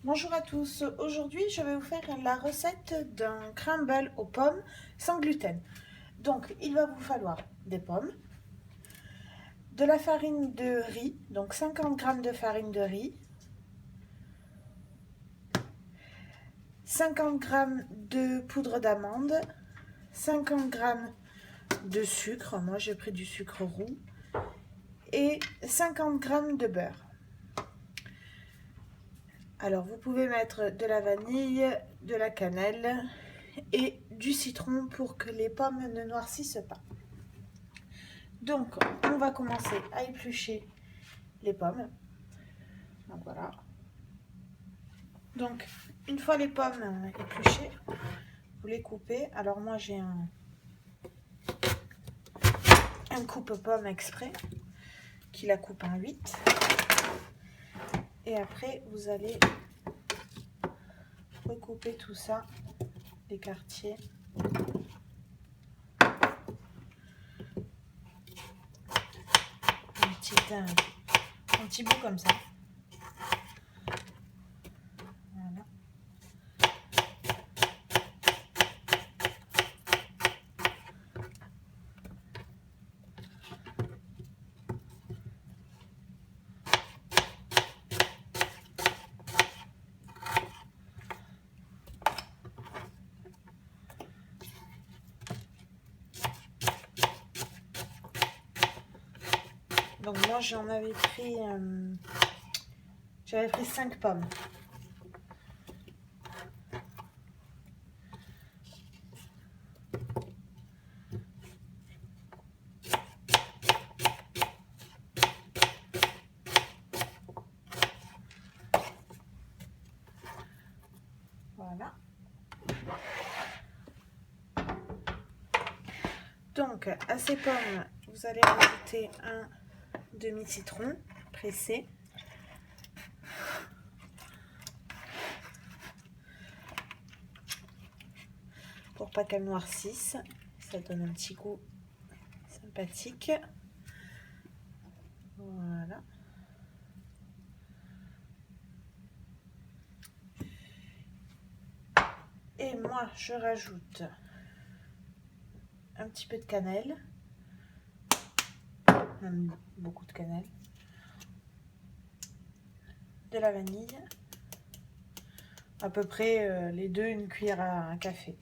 Bonjour à tous, aujourd'hui je vais vous faire la recette d'un crumble aux pommes sans gluten. Donc il va vous falloir des pommes, de la farine de riz, donc 50 g de farine de riz, 50 g de poudre d'amande, 50 g de sucre, moi j'ai pris du sucre roux, et 50 g de beurre. Alors vous pouvez mettre de la vanille, de la cannelle et du citron pour que les pommes ne noircissent pas. Donc on va commencer à éplucher les pommes. Donc voilà. Donc une fois les pommes épluchées, vous les coupez. Alors moi j'ai un coupe-pomme exprès qui la coupe en 8. Et après vous allez recouper tout ça, les quartiers. Un petit bout comme ça. Voilà. Donc moi j'avais pris 5 pommes. Voilà. Donc à ces pommes, vous allez rajouter un demi-citron pressé. Pour pas qu'elles noircissent, ça donne un petit goût sympathique. Voilà. Et moi, je rajoute un petit peu de cannelle, même beaucoup de cannelle, de la vanille, à peu près les deux, une cuillère à café.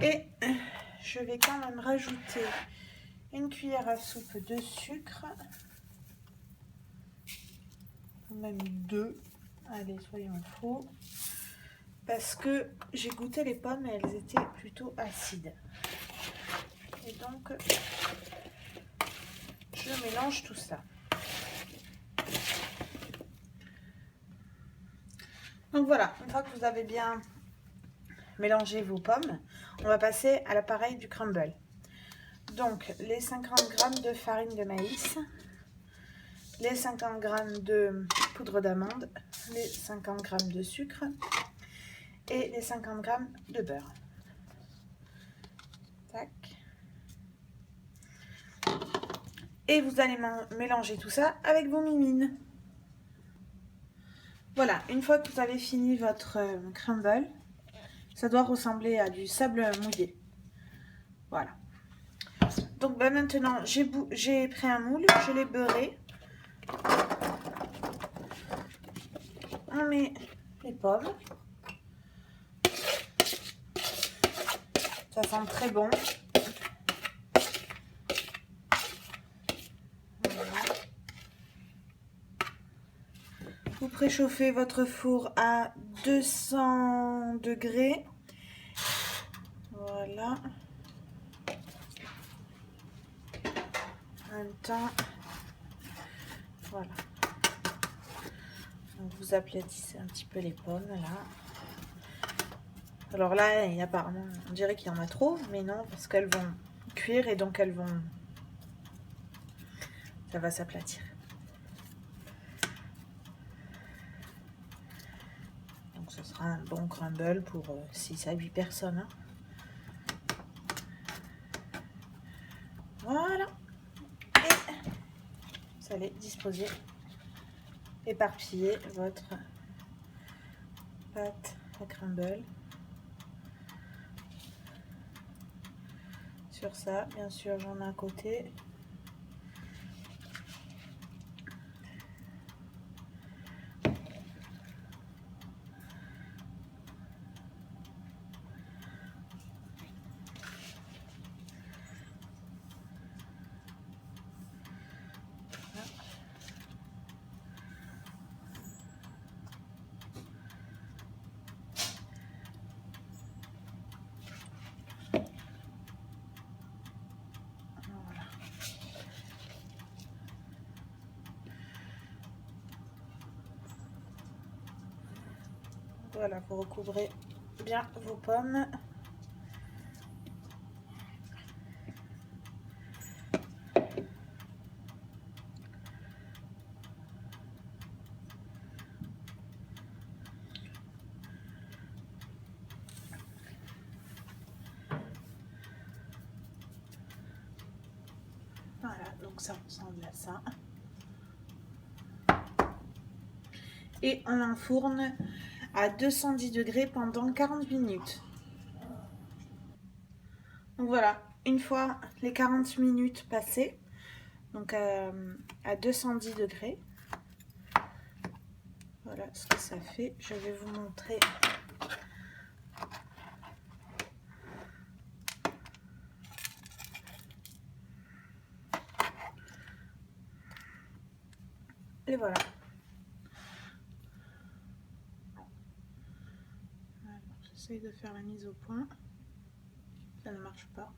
Et je vais quand même rajouter une cuillère à soupe de sucre, même deux, allez, soyons fous, parce que j'ai goûté les pommes et elles étaient plutôt acides. Et donc, je mélange tout ça. Donc voilà, une fois que vous avez bien mélangé vos pommes, on va passer à l'appareil du crumble. Donc les 50 g de farine de maïs, les 50 g de poudre d'amande, les 50 g de sucre et les 50 g de beurre. Tac. Et vous allez mélanger tout ça avec vos mimines. Voilà, une fois que vous avez fini votre crumble, ça doit ressembler à du sable mouillé. Voilà. Donc maintenant, j'ai pris un moule, je l'ai beurré. On met les pommes. Ça sent très bon. Voilà. Vous préchauffez votre four à 200 degrés. Voilà. En même temps, voilà. Donc vous aplatissez un petit peu les pommes là. Alors là, apparemment, on dirait qu'il y en a trop, mais non, parce qu'elles vont cuire et donc ça va s'aplatir. Donc ce sera un bon crumble pour 6 à 8 personnes. Hein. Voilà. Et vous allez disposer, éparpiller votre pâte à crumble sur ça. Bien sûr, j'en ai un côté. Voilà, vous recouvrez bien vos pommes. Voilà, donc ça ressemble à ça. Et on enfourne à 210 degrés pendant 40 minutes. Donc voilà, une fois les 40 minutes passées, donc à 210 degrés, voilà ce que ça fait. Je vais vous montrer. Et voilà. J'essaye de faire la mise au point. Ça ne marche pas.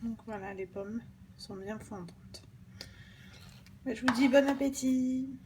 Donc voilà, les pommes sont bien fondantes. Je vous dis bon appétit!